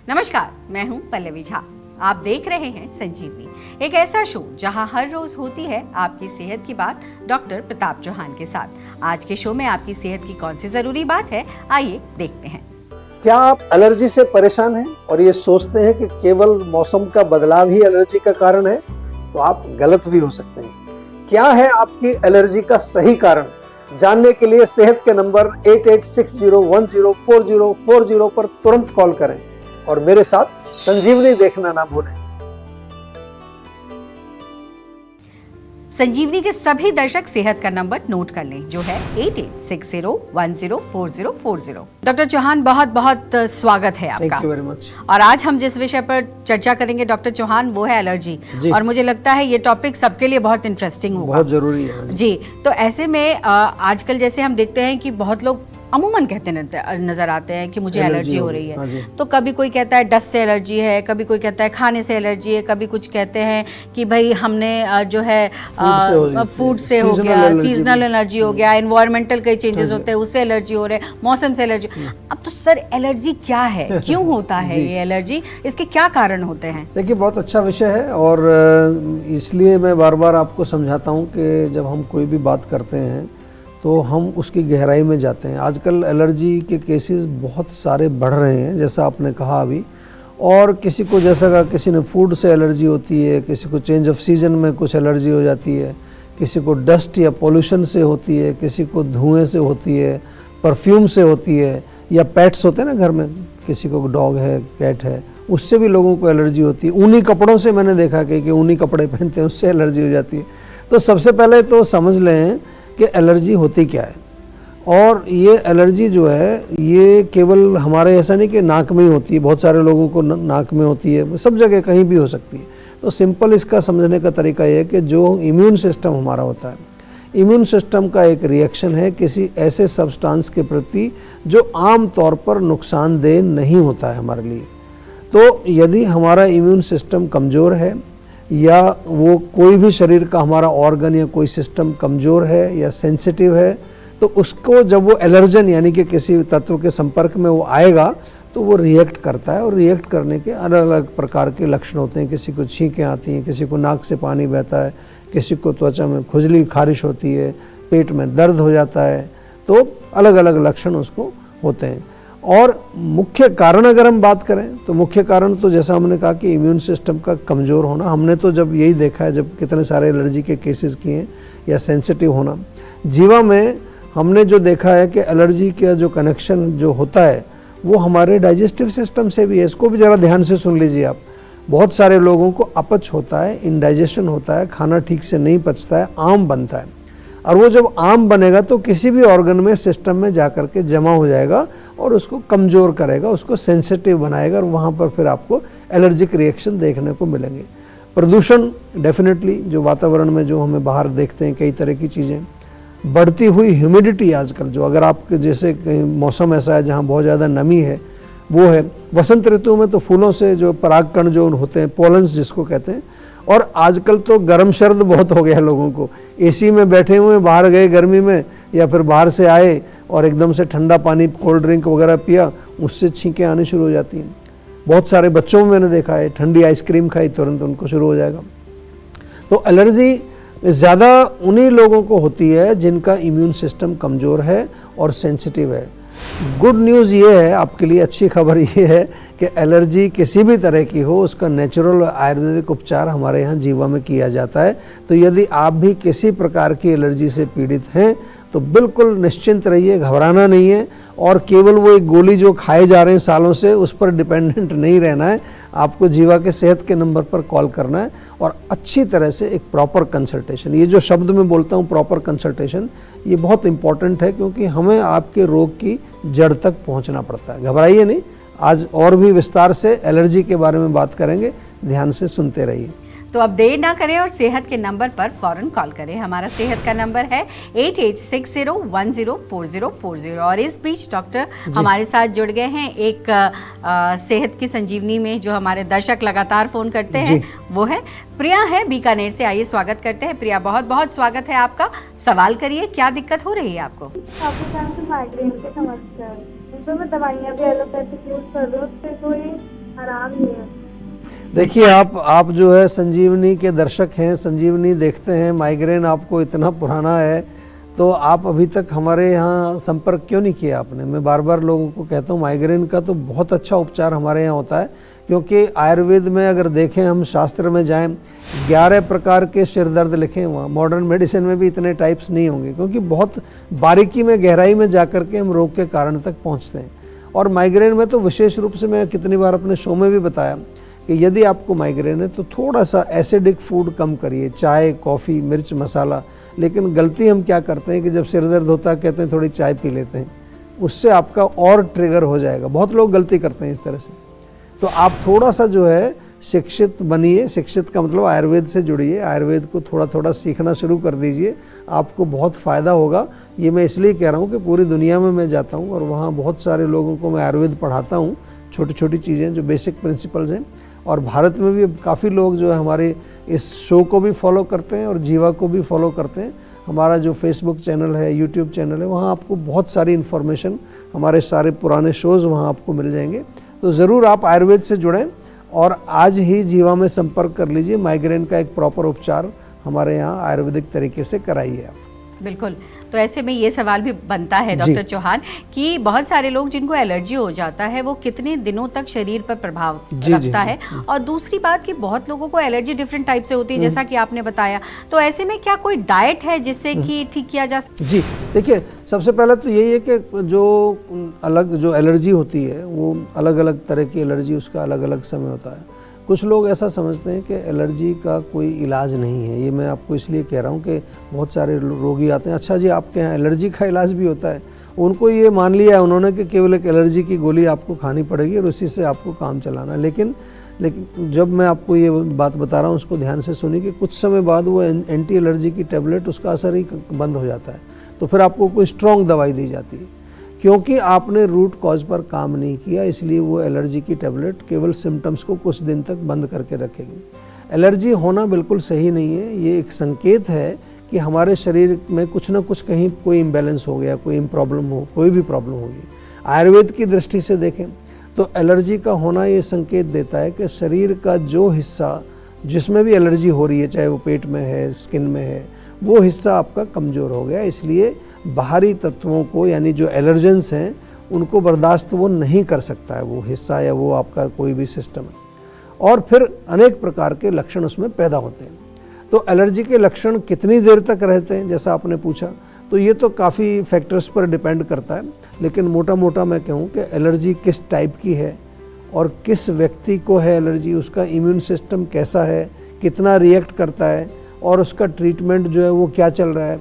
नमस्कार, मैं हूं पल्लवी झा। आप देख रहे हैं संजीवनी, एक ऐसा शो जहां हर रोज होती है आपकी सेहत की बात डॉक्टर प्रताप चौहान के साथ। आज के शो में आपकी सेहत की कौन सी जरूरी बात है, आइए देखते हैं। क्या आप एलर्जी से परेशान हैं और ये सोचते हैं कि केवल मौसम का बदलाव ही एलर्जी का कारण है? तो आप गलत भी हो सकते हैं। क्या है आपकी एलर्जी का सही कारण? जानने के लिए सेहत के नंबर 8860104040 पर तुरंत कॉल करें और मेरे साथ संजीवनी देखना ना भूलें। संजीवनी के सभी दर्शक सेहत का नंबर नोट कर लें, जो है 8860104040। डॉक्टर चौहान, बहुत बहुत स्वागत है आपका। Thank you very much. और आज हम जिस विषय पर चर्चा करेंगे डॉक्टर चौहान, वो है एलर्जी। और मुझे लगता है ये टॉपिक सबके लिए बहुत इंटरेस्टिंग होगा, बहुत जरूरी है जी। तो ऐसे में आजकल जैसे हम देखते हैं कि बहुत लोग अमूमन कहते नजर आते हैं कि मुझे एलर्जी हो रही है। तो कभी कोई कहता है डस्ट से एलर्जी है, कभी कोई कहता है खाने से एलर्जी है, कभी कुछ कहते हैं कि भाई हमने जो है फूड से हो गया, सीजनल एलर्जी हो गया, एनवायरमेंटल कई चेंजेस होते हैं उससे एलर्जी हो रहे हैं, मौसम से एलर्जी। अब तो सर एलर्जी क्या है, क्यों होता है ये एलर्जी, इसके क्या कारण होते हैं? देखिए, बहुत अच्छा विषय है और इसलिए मैं बार बार आपको समझाता हूँ कि जब हम कोई भी बात करते हैं तो हम उसकी गहराई में जाते हैं। आजकल एलर्जी के केसेस बहुत सारे बढ़ रहे हैं, जैसा आपने कहा अभी। और किसी को जैसा कहा, किसी ने फूड से एलर्जी होती है, किसी को चेंज ऑफ सीजन में कुछ एलर्जी हो जाती है, किसी को डस्ट या पोल्यूशन से होती है, किसी को धुएं से होती है, परफ्यूम से होती है, या पेट्स होते हैं ना घर में, किसी को डॉग है, कैट है, उससे भी लोगों को एलर्जी होती है। ऊनी कपड़ों से मैंने देखा कि ऊनी कपड़े पहनते हैं उससे एलर्जी हो जाती है। तो सबसे पहले तो समझ लें कि एलर्जी होती क्या है। और ये एलर्जी जो है ये केवल हमारे ऐसा नहीं कि नाक में ही होती है, बहुत सारे लोगों को नाक में होती है, सब जगह कहीं भी हो सकती है। तो सिंपल इसका समझने का तरीका ये है कि जो इम्यून सिस्टम हमारा होता है, इम्यून सिस्टम का एक रिएक्शन है किसी ऐसे सब्सटेंस के प्रति जो आम तौर पर नुकसानदेह नहीं होता है हमारे लिए। तो यदि हमारा इम्यून सिस्टम कमज़ोर है या वो कोई भी शरीर का हमारा ऑर्गन या कोई सिस्टम कमज़ोर है या सेंसिटिव है, तो उसको जब वो एलर्जन यानी कि किसी तत्व के संपर्क में वो आएगा तो वो रिएक्ट करता है। और रिएक्ट करने के अलग अलग प्रकार के लक्षण होते हैं। किसी को छींकें आती हैं, किसी को नाक से पानी बहता है, किसी को त्वचा में खुजली खारिश होती है, पेट में दर्द हो जाता है। तो अलग अलग लक्षण उसको होते हैं। और मुख्य कारण अगर हम बात करें तो मुख्य कारण तो जैसा हमने कहा कि इम्यून सिस्टम का कमज़ोर होना। हमने तो जब यही देखा है, जब कितने सारे एलर्जी के केसेस किए हैं, या सेंसिटिव होना। जीवा में हमने जो देखा है कि एलर्जी का जो कनेक्शन जो होता है वो हमारे डाइजेस्टिव सिस्टम से भी है। इसको भी ज़रा ध्यान से सुन लीजिए आप। बहुत सारे लोगों को अपच होता है, इंडाइजेशन होता है, खाना ठीक से नहीं पचता है, आम बनता है। और वो जब आम बनेगा तो किसी भी ऑर्गन में, सिस्टम में जाकर के जमा हो जाएगा और उसको कमज़ोर करेगा, उसको सेंसिटिव बनाएगा, और वहाँ पर फिर आपको एलर्जिक रिएक्शन देखने को मिलेंगे। प्रदूषण डेफिनेटली, जो वातावरण में जो हमें बाहर देखते हैं कई तरह की चीज़ें, बढ़ती हुई ह्यूमिडिटी आजकल, जो अगर आपके जैसे मौसम ऐसा है जहाँ बहुत ज़्यादा नमी है, वो है। वसंत ऋतु में तो फूलों से जो परागकण जो होते हैं, पोलन्स जिसको कहते हैं। और आजकल तो गर्म सर्द बहुत हो गया लोगों को। एसी में बैठे हुए बाहर गए गर्मी में, या फिर बाहर से आए और एकदम से ठंडा पानी, कोल्ड ड्रिंक वगैरह पिया, उससे छींकें आनी शुरू हो जाती हैं। बहुत सारे बच्चों में मैंने देखा है, ठंडी आइसक्रीम खाई तुरंत उनको शुरू हो जाएगा। तो एलर्जी ज़्यादा उन्हीं लोगों को होती है जिनका इम्यून सिस्टम कमज़ोर है और सेंसिटिव है। गुड न्यूज़ ये है आपके लिए, अच्छी खबर ये है कि एलर्जी किसी भी तरह की हो, उसका नेचुरल आयुर्वेदिक उपचार हमारे यहाँ जीवा में किया जाता है। तो यदि आप भी किसी प्रकार की एलर्जी से पीड़ित हैं तो बिल्कुल निश्चिंत रहिए, घबराना नहीं है। और केवल वो एक गोली जो खाए जा रहे हैं सालों से, उस पर डिपेंडेंट नहीं रहना है। आपको जीवा के सेहत के नंबर पर कॉल करना है और अच्छी तरह से एक प्रॉपर कंसल्टेशन, ये जो शब्द मैं बोलता हूँ प्रॉपर कंसल्टेशन, ये बहुत इंपॉर्टेंट है, क्योंकि हमें आपके रोग की जड़ तक पहुँचना पड़ता है। घबराइए नहीं। आज और भी विस्तार से एलर्जी के बारे में बात करेंगे, ध्यान से सुनते रहिए। तो अब देर ना करें और सेहत के नंबर पर फौरन कॉल करें। हमारा सेहत का नंबर है 8860104040। और इस बीच डॉक्टर हमारे साथ जुड़ गए हैं एक सेहत की संजीवनी में, जो हमारे दर्शक लगातार फोन करते हैं, वो है प्रिया है बीकानेर से। आइए स्वागत करते हैं प्रिया, बहुत बहुत स्वागत है आपका। सवाल करिए, क्या दिक्कत हो रही है आपको? माइग्रेन की समस्या है, तो मैं दवाइयाँ भी एलोपैथिक यूज कर रही हूँ, उससे कोई खराब ही है। देखिए, आप जो है संजीवनी के दर्शक हैं, संजीवनी देखते हैं, माइग्रेन आपको इतना पुराना है तो आप अभी तक हमारे यहाँ संपर्क क्यों नहीं किया आपने? मैं बार बार लोगों को कहता हूँ माइग्रेन का तो बहुत अच्छा उपचार हमारे यहाँ होता है, क्योंकि आयुर्वेद में अगर देखें, हम शास्त्र में जाएं, 11 प्रकार के सिर दर्द लिखे हैं वहाँ। मॉडर्न मेडिसिन में भी इतने टाइप्स नहीं होंगे, क्योंकि बहुत बारीकी में, गहराई में जा कर के हम रोग के कारण तक पहुँचते हैं। और माइग्रेन में तो विशेष रूप से मैं कितनी बार अपने शो में भी बताया कि यदि आपको माइग्रेन है तो थोड़ा सा एसिडिक फूड कम करिए, चाय, कॉफ़ी, मिर्च, मसाला। लेकिन गलती हम क्या करते हैं कि जब सिर दर्द होता है कहते हैं थोड़ी चाय पी लेते हैं, उससे आपका और ट्रिगर हो जाएगा। बहुत लोग गलती करते हैं इस तरह से। तो आप थोड़ा सा जो है शिक्षित बनिए, शिक्षित का मतलब आयुर्वेद से जुड़िए, आयुर्वेद को थोड़ा थोड़ा सीखना शुरू कर दीजिए, आपको बहुत फ़ायदा होगा। ये मैं इसलिए कह रहा हूँ कि पूरी दुनिया में मैं जाता हूँ और वहाँ बहुत सारे लोगों को मैं आयुर्वेद पढ़ाता हूँ, छोटी छोटी चीज़ें जो बेसिक प्रिंसिपल्स हैं। और भारत में भी काफ़ी लोग जो है हमारे इस शो को भी फॉलो करते हैं और जीवा को भी फॉलो करते हैं। हमारा जो फेसबुक चैनल है, यूट्यूब चैनल है, वहाँ आपको बहुत सारी इन्फॉर्मेशन, हमारे सारे पुराने शोज़ वहाँ आपको मिल जाएंगे। तो ज़रूर आप आयुर्वेद से जुड़ें और आज ही जीवा में संपर्क कर लीजिए। माइग्रेन का एक प्रॉपर उपचार हमारे यहाँ आयुर्वेदिक तरीके से कराइए आप। बिल्कुल। तो ऐसे में ये सवाल भी बनता है डॉक्टर चौहान कि बहुत सारे लोग जिनको एलर्जी हो जाता है वो कितने दिनों तक शरीर पर प्रभाव रखता है, और दूसरी बात कि बहुत लोगों को एलर्जी डिफरेंट टाइप से होती है, जैसा कि आपने बताया। तो ऐसे में क्या कोई डाइट है जिससे कि ठीक किया जा सके? जी देखिए, सबसे पहले तो यही है कि जो एलर्जी होती है वो अलग अलग तरह की एलर्जी, उसका अलग अलग समय होता है। कुछ लोग ऐसा समझते हैं कि एलर्जी का कोई इलाज नहीं है। ये मैं आपको इसलिए कह रहा हूँ कि बहुत सारे रोगी आते हैं, अच्छा जी आपके यहाँ एलर्जी का इलाज भी होता है। उनको ये मान लिया है उन्होंने कि केवल एक एलर्जी की गोली आपको खानी पड़ेगी और उसी से आपको काम चलाना। लेकिन जब मैं आपको ये बात बता रहा हूँ उसको ध्यान से सुनिए कि कुछ समय बाद वो एंटी एलर्जी की टेबलेट, उसका असर ही बंद हो जाता है। तो फिर आपको कोई स्ट्रॉन्ग दवाई दी जाती है, क्योंकि आपने रूट कॉज पर काम नहीं किया, इसलिए वो एलर्जी की टेबलेट केवल सिम्टम्स को कुछ दिन तक बंद करके रखेगी। एलर्जी होना बिल्कुल सही नहीं है, ये एक संकेत है कि हमारे शरीर में कुछ ना कुछ कहीं कोई इम्बैलेंस हो गया, कोई प्रॉब्लम हो, कोई भी प्रॉब्लम होगी। आयुर्वेद की दृष्टि से देखें तो एलर्जी का होना ये संकेत देता है कि शरीर का जो हिस्सा जिसमें भी एलर्जी हो रही है, चाहे वो पेट में है, स्किन में है, वो हिस्सा आपका कमज़ोर हो गया। इसलिए बाहरी तत्वों को, यानी जो एलर्जेंस हैं, उनको बर्दाश्त वो नहीं कर सकता है वो हिस्सा या वो आपका कोई भी सिस्टम है, और फिर अनेक प्रकार के लक्षण उसमें पैदा होते हैं। तो एलर्जी के लक्षण कितनी देर तक रहते हैं, जैसा आपने पूछा, तो ये तो काफ़ी फैक्टर्स पर डिपेंड करता है। लेकिन मोटा मोटा मैं कहूँ कि एलर्जी किस टाइप की है और किस व्यक्ति को है एलर्जी, उसका इम्यून सिस्टम कैसा है, कितना रिएक्ट करता है, और उसका ट्रीटमेंट जो है वो क्या चल रहा है,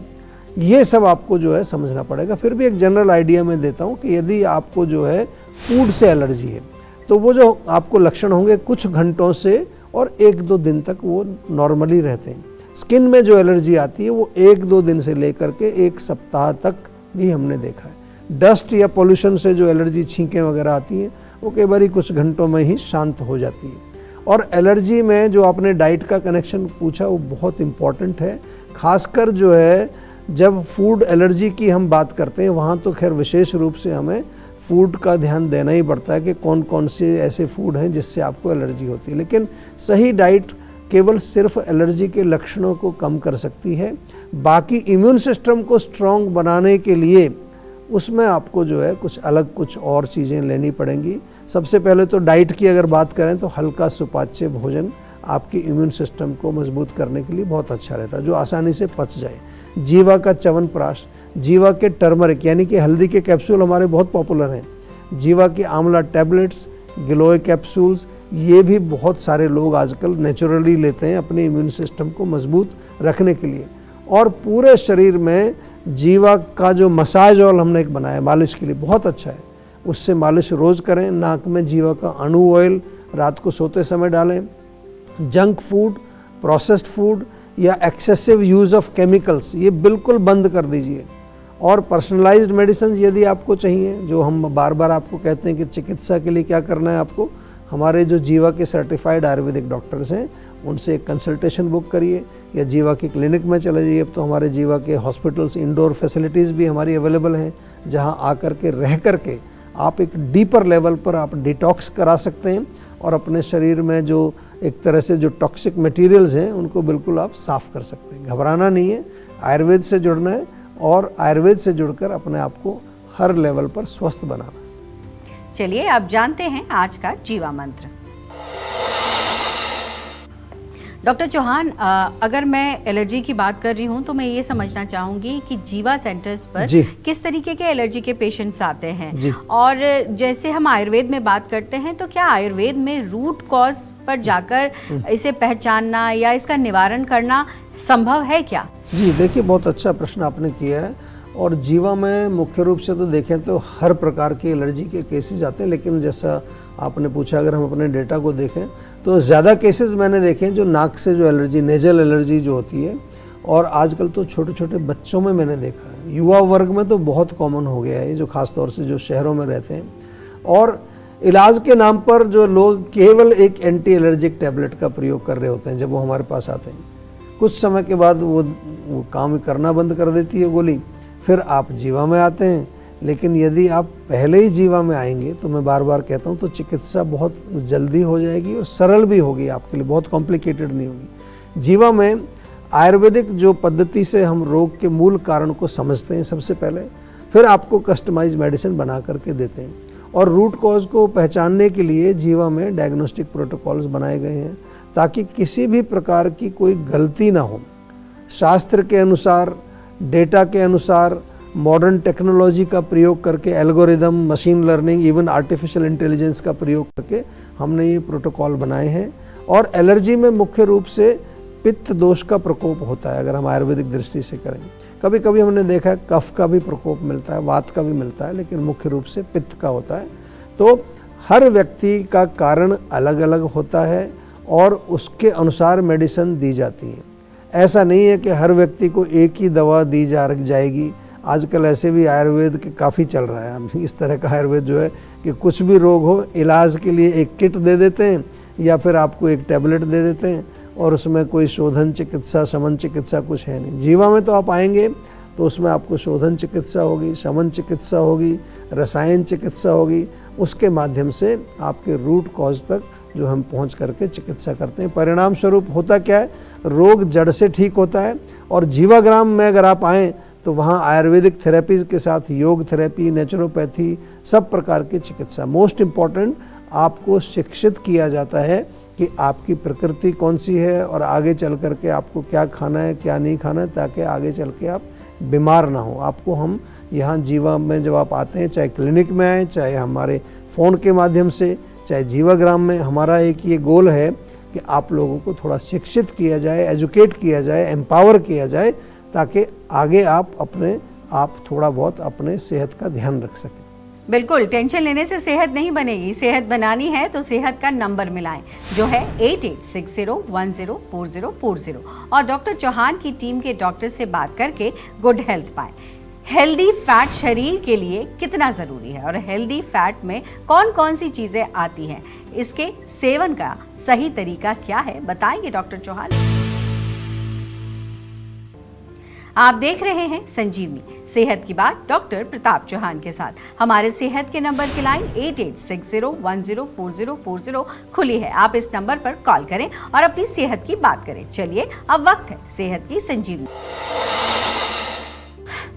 ये सब आपको जो है समझना पड़ेगा। फिर भी एक जनरल आइडिया मैं देता हूँ कि यदि आपको जो है फूड से एलर्जी है तो वो जो आपको लक्षण होंगे कुछ घंटों से और 1-2 दिन तक वो नॉर्मली रहते हैं। स्किन में जो एलर्जी आती है वो 1-2 दिन से लेकर के 1 सप्ताह तक भी हमने देखा है। डस्ट या पोल्यूशन से जो एलर्जी, छींकें वगैरह आती हैं, वो कई बार कुछ घंटों में ही शांत हो जाती है। और एलर्जी में जो आपने डाइट का कनेक्शन पूछा वो बहुत इम्पॉर्टेंट है, खासकर जो है जब फूड एलर्जी की हम बात करते हैं वहाँ तो खैर विशेष रूप से हमें फूड का ध्यान देना ही पड़ता है कि कौन कौन से ऐसे फूड हैं जिससे आपको एलर्जी होती है। लेकिन सही डाइट केवल सिर्फ एलर्जी के लक्षणों को कम कर सकती है। बाकी इम्यून सिस्टम को स्ट्रॉन्ग बनाने के लिए उसमें आपको जो है कुछ और चीज़ें लेनी पड़ेंगी। सबसे पहले तो डाइट की अगर बात करें तो हल्का सुपाच्य भोजन आपकी इम्यून सिस्टम को मजबूत करने के लिए बहुत अच्छा रहता है, जो आसानी से पच जाए। जीवा का च्यवनप्राश, जीवा के टर्मरिक यानी कि हल्दी के कैप्सूल हमारे बहुत पॉपुलर हैं, जीवा की आंवला टैबलेट्स, गिलोय कैप्सूल्स, ये भी बहुत सारे लोग आजकल नेचुरली लेते हैं अपने इम्यून सिस्टम को मजबूत रखने के लिए। और पूरे शरीर में जीवा का जो मसाज ऑयल हमने एक बनाया मालिश के लिए, बहुत अच्छा है, उससे मालिश रोज़ करें। नाक में जीवा का अणु ऑयल रात को सोते समय डालें। जंक फूड, प्रोसेस्ड फूड या एक्सेसिव यूज़ ऑफ केमिकल्स ये बिल्कुल बंद कर दीजिए। और पर्सनलाइज्ड मेडिसिन यदि आपको चाहिए, जो हम बार बार आपको कहते हैं कि चिकित्सा के लिए क्या करना है आपको, हमारे जो जीवा के सर्टिफाइड आयुर्वेदिक डॉक्टर्स हैं उनसे एक कंसल्टेशन बुक करिए या जीवा की क्लिनिक में चले जाइए। अब तो हमारे जीवा के हॉस्पिटल्स, इंडोर फैसिलिटीज़ भी हमारी अवेलेबल हैं, जहां आकर के रह कर के आप एक डीपर लेवल पर आप डिटॉक्स करा सकते हैं और अपने शरीर में जो एक तरह से जो टॉक्सिक मटेरियल्स हैं उनको बिल्कुल आप साफ़ कर सकते हैं। घबराना नहीं है, आयुर्वेद से जुड़ना है और आयुर्वेद से जुड़कर अपने आप को हर लेवल पर स्वस्थ बनाना है। चलिए अब जानते हैं आज का जीवा मंत्र। डॉक्टर चौहान, अगर मैं एलर्जी की बात कर रही हूँ तो मैं ये समझना चाहूँगी कि जीवा सेंटर्स पर किस तरीके के एलर्जी के पेशेंट्स आते हैं, और जैसे हम आयुर्वेद में बात करते हैं तो क्या आयुर्वेद में रूट कॉज पर जाकर इसे पहचानना या इसका निवारण करना संभव है क्या? जी देखिए, बहुत अच्छा प्रश्न आपने किया है। और जीवा में मुख्य रूप से तो देखें तो हर प्रकार की एलर्जी के केसेस आते हैं, लेकिन जैसा आपने पूछा अगर हम अपने डेटा को देखें तो ज़्यादा केसेस मैंने देखे हैं जो नाक से जो एलर्जी, नेजल एलर्जी जो होती है, और आजकल तो छोटे छोटे बच्चों में मैंने देखा है, युवा वर्ग में तो बहुत कॉमन हो गया है, जो ख़ास तौर से जो शहरों में रहते हैं। और इलाज के नाम पर जो लोग केवल एक एंटी एलर्जिक टैबलेट का प्रयोग कर रहे होते हैं, जब वो हमारे पास आते हैं कुछ समय के बाद वो काम करना बंद कर देती है गोली, फिर आप जीवा में आते हैं। लेकिन यदि आप पहले ही जीवा में आएंगे तो मैं बार बार कहता हूँ तो चिकित्सा बहुत जल्दी हो जाएगी और सरल भी होगी आपके लिए, बहुत कॉम्प्लिकेटेड नहीं होगी। जीवा में आयुर्वेदिक जो पद्धति से हम रोग के मूल कारण को समझते हैं सबसे पहले, फिर आपको कस्टमाइज मेडिसिन बना करके देते हैं। और रूट कॉज को पहचानने के लिए जीवा में डायग्नोस्टिक प्रोटोकॉल्स बनाए गए हैं ताकि किसी भी प्रकार की कोई गलती ना हो। शास्त्र के अनुसार, डेटा के अनुसार, मॉडर्न टेक्नोलॉजी का प्रयोग करके, algorithm, machine learning, even artificial intelligence का प्रयोग करके हमने ये प्रोटोकॉल बनाए हैं। और एलर्जी में मुख्य रूप से पित्त दोष का प्रकोप होता है अगर हम आयुर्वेदिक दृष्टि से करें। कभी कभी हमने देखा है कफ का भी प्रकोप मिलता है, वात का भी मिलता है, लेकिन मुख्य रूप से पित्त का होता है। तो हर व्यक्ति का कारण अलग अलग होता है और उसके अनुसार मेडिसिन दी जाती है। ऐसा नहीं है कि हर व्यक्ति को एक ही दवा दी जाएगी। आजकल ऐसे भी आयुर्वेद के काफ़ी चल रहा है, इस तरह का आयुर्वेद जो है कि कुछ भी रोग हो इलाज के लिए एक किट दे देते हैं या फिर आपको एक टैबलेट दे देते हैं और उसमें कोई शोधन चिकित्सा, शमन चिकित्सा कुछ है नहीं। जीवा में तो आप आएंगे तो उसमें आपको शोधन चिकित्सा होगी, शमन चिकित्सा होगी, रसायन चिकित्सा होगी, उसके माध्यम से आपके रूट कॉज तक जो हम पहुंच करके चिकित्सा करते हैं। परिणाम स्वरूप होता क्या है, रोग जड़ से ठीक होता है। और जीवाग्राम में अगर आप आएँ तो वहाँ आयुर्वेदिक थेरेपीज़ के साथ योग थेरेपी, नेचुरोपैथी, सब प्रकार की चिकित्सा। मोस्ट इम्पॉर्टेंट, आपको शिक्षित किया जाता है कि आपकी प्रकृति कौन सी है और आगे चल कर के आपको क्या खाना है, क्या नहीं खाना है, ताकि आगे चल के आप बीमार ना हो। आपको हम यहाँ जीवा में जब आप आते हैं, चाहे क्लिनिक में आएँ, चाहे हमारे फ़ोन के माध्यम से, चाहे जीवाग्राम में, हमारा एक ये गोल है कि आप लोगों को थोड़ा शिक्षित किया जाए, एजुकेट किया जाए, एम्पावर किया जाए, ताकि आगे आप थोड़ा बहुत अपने सेहत का ध्यान रख सकें। बिल्कुल, टेंशन लेने से सेहत नहीं बनेगी। सेहत बनानी है तो सेहत का नंबर मिलाएं, जो है 8860104040, और डॉक्टर चौहान की टीम के डॉक्टर से बात करके गुड हेल्थ पाएं। हेल्दी फैट शरीर के लिए कितना ज़रूरी है और हेल्दी फैट में कौन कौन सी चीज़ें आती हैं, इसके सेवन का सही तरीका क्या है, बताएंगे डॉक्टर चौहान। आप देख रहे हैं संजीवनी, सेहत की बात डॉक्टर प्रताप चौहान के साथ। हमारे सेहत के नंबर की लाइन 8860104040 खुली है। आप इस नंबर पर कॉल करें और अपनी सेहत की बात करें। चलिए अब वक्त है सेहत की संजीवनी।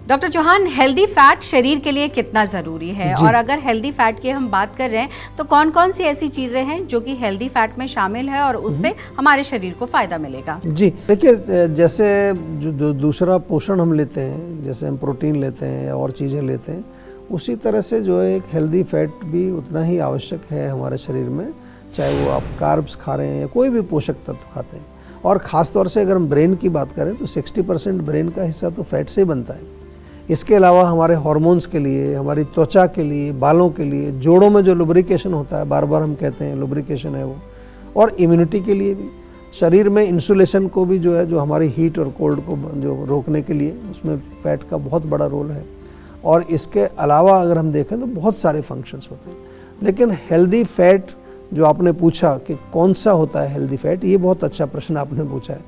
डॉक्टर चौहान, हेल्दी फैट शरीर के लिए कितना ज़रूरी है, और अगर हेल्दी फैट की हम बात कर रहे हैं तो कौन कौन सी ऐसी चीज़ें हैं जो कि हेल्दी फैट में शामिल है और उससे हमारे शरीर को फ़ायदा मिलेगा? जी देखिए, जैसे जो दूसरा पोषण हम लेते हैं, जैसे हम प्रोटीन लेते हैं और चीज़ें लेते हैं, उसी तरह से जो है एक हेल्दी फैट भी उतना ही आवश्यक है हमारे शरीर में, चाहे वो आप कार्ब्स खा रहे हैं या कोई भी पोषक तत्व खाते हैं। और ख़ास तौर से अगर हम ब्रेन की बात करें तो 60% ब्रेन का हिस्सा तो फैट से ही बनता है। इसके अलावा हमारे हार्मोन्स के लिए, हमारी त्वचा के लिए, बालों के लिए, जोड़ों में जो लुब्रिकेशन होता है, बार बार हम कहते हैं लुब्रिकेशन है वो, और इम्यूनिटी के लिए भी, शरीर में इंसुलेशन को भी जो है, जो हमारी हीट और कोल्ड को जो रोकने के लिए, उसमें फ़ैट का बहुत बड़ा रोल है। और इसके अलावा अगर हम देखें तो बहुत सारे फंक्शंस होते हैं। लेकिन हेल्दी फैट जो आपने पूछा कि कौन सा होता है हेल्दी फैट, ये बहुत अच्छा प्रश्न आपने पूछा है,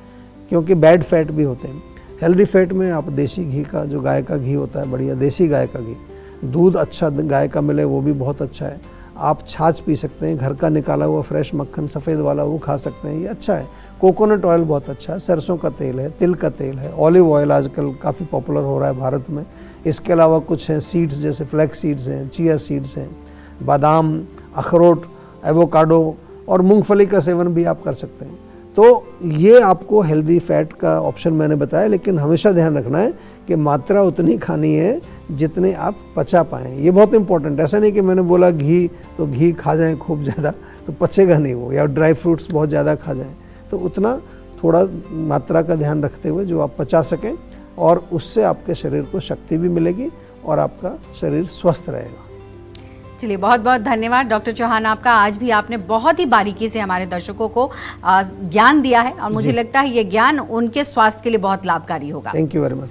क्योंकि बैड फैट भी होते हैं। हेल्दी फैट में आप देसी घी का, जो गाय का घी होता है, बढ़िया देसी गाय का घी, दूध अच्छा गाय का मिले वो भी बहुत अच्छा है। आप छाछ पी सकते हैं, घर का निकाला हुआ फ्रेश मक्खन सफ़ेद वाला वो खा सकते हैं, ये अच्छा है। कोकोनट ऑयल बहुत अच्छा है, सरसों का तेल है, तिल का तेल है, ऑलिव ऑयल आजकल काफ़ी पॉपुलर हो रहा है भारत में। इसके अलावा कुछ हैं सीड्स, जैसे फ्लैक्स सीड्स हैं, चिया सीड्स हैं, बादाम, अखरोट, एवोकाडो और मूंगफली का सेवन भी आप कर सकते हैं। तो ये आपको हेल्दी फैट का ऑप्शन मैंने बताया, लेकिन हमेशा ध्यान रखना है कि मात्रा उतनी खानी है जितने आप पचा पाएँ। ये बहुत इंपॉर्टेंट है। ऐसा नहीं कि मैंने बोला घी तो घी खा जाएं खूब ज़्यादा तो पचेगा नहीं वो, या ड्राई फ्रूट्स बहुत ज़्यादा खा जाएं, तो उतना थोड़ा मात्रा का ध्यान रखते हुए जो आप पचा सकें, और उससे आपके शरीर को शक्ति भी मिलेगी और आपका शरीर स्वस्थ रहेगा। चलिए, बहुत बहुत धन्यवाद डॉक्टर चौहान आपका। आज भी आपने बहुत ही बारीकी से हमारे दर्शकों को ज्ञान दिया है और मुझे लगता है ये ज्ञान उनके स्वास्थ्य के लिए बहुत लाभकारी होगा। Thank you very much.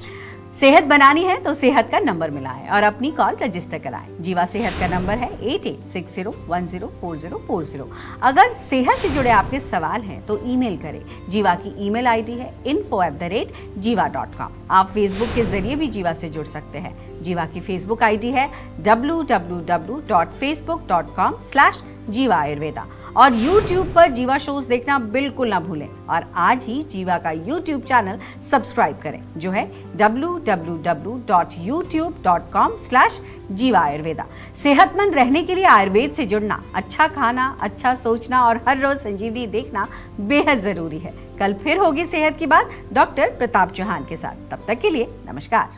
सेहत बनानी है तो सेहत का नंबर मिला है और अपनी कॉल रजिस्टर कराएं। जीवा सेहत का नंबर है 8860104040। अगर सेहत से जुड़े आपके सवाल हैं तो ईमेल करें। जीवा की ईमेल आईडी है info@jiva.com। आप फेसबुक के जरिए भी जीवा से जुड़ सकते हैं। जीवा की फेसबुक आईडी है www.facebook.com/जीवा आयुर्वेदा। और YouTube पर जीवा शोज देखना बिल्कुल ना भूलें और आज ही जीवा का YouTube चैनल सब्सक्राइब करें, जो है www.youtube.com/जीवा आयुर्वेदा। सेहतमंद रहने के लिए आयुर्वेद से जुड़ना, अच्छा खाना, अच्छा सोचना और हर रोज संजीवनी देखना बेहद जरूरी है। कल फिर होगी सेहत की बात डॉक्टर प्रताप चौहान के साथ। तब तक के लिए नमस्कार।